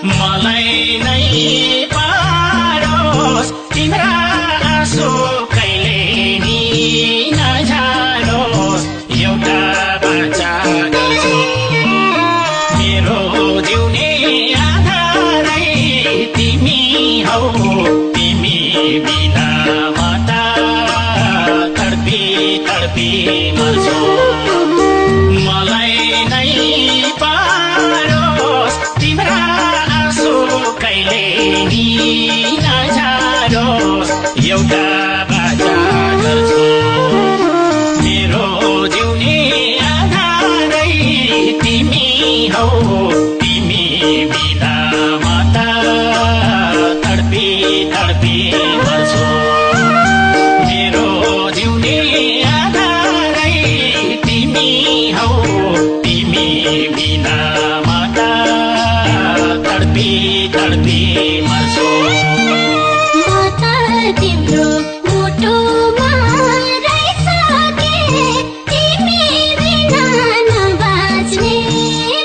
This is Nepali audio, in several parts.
मलाई नै पारोस् तिम्रा आँसु कहिले नि नझारोस् एउटा बाचा गर्छु मेरो जिउने आधारै तिमी हौ तिमी बिना म त तडपी तडपी मर्छु मलाई नै पारोस् तिम्रा आँसु कहिले नि नझारोस् एउटा बाचा गर्छु मेरो जिउने आधारै तिमी हौ तिमी बिना म त तडपी तडपी मर्छु मेरो जिउने आधारै तिमी हौ तिमी बिना म त तडपी तडपी मर्छु म त तिम्रो मुटुमा रहिसके तिमी बिना नबाँच्ने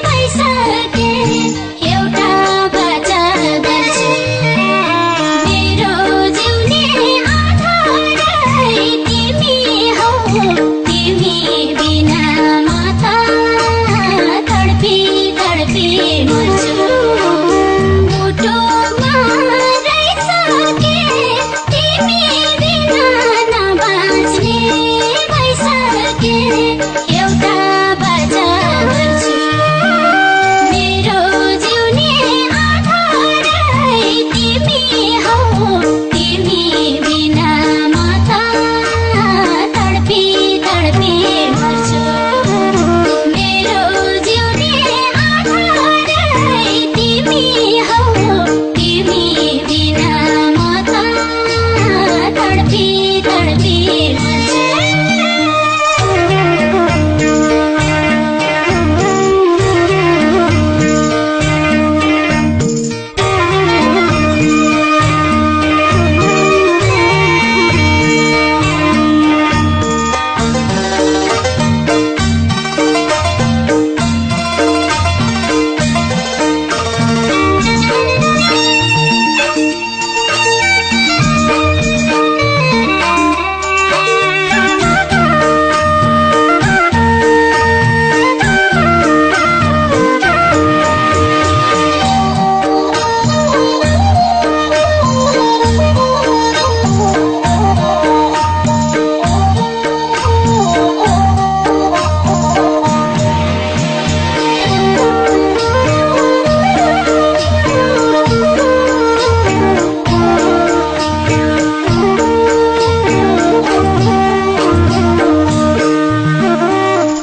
भइसके एउटा बाचा गर्छु मेरो जिउने आधारै तिमी हौ तिमी बिना म त तडपी तडपी मर्छु मुटुमा रहिसके तिमी बिना नबाँच्ने भइसके एउटा बाचा गर्छु मेरो जिउने आधारै तिमी हौ तिमी बिना म त तडपी तडपी मर्छु मेरो जिउने आधारै तिमी हौ तिमी बिना म त तडपी तडपी मर्छु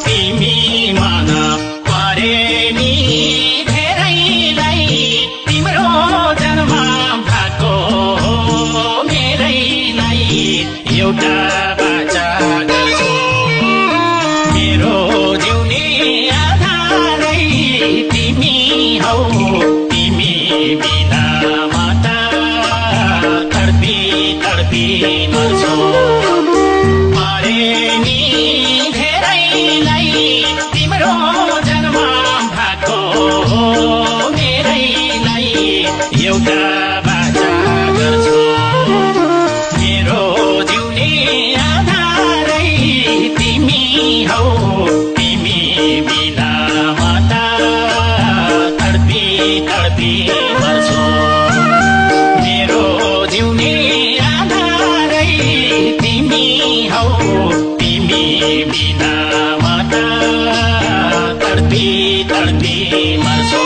तिमी मन परे नि धेरैलाई तिम्रो जन्म भएको मेरैलाई एउटा बाचा गर्छु मेरो जिउने आधारै तिमी हौ तिमी बिना म त तडपी तडपी मर्छु परे नि धेरैलाई तिम्रो जन्म भएको मेरैलाई एउटा बाचा गर्छु मेरो जिउने आधारै तिमी हौ तिमी बिना म त तडपी तडपी मर्छु मेरो जिउने आधारै तिमी हौ तिमी बिना म त तडपी तडपी मर्छु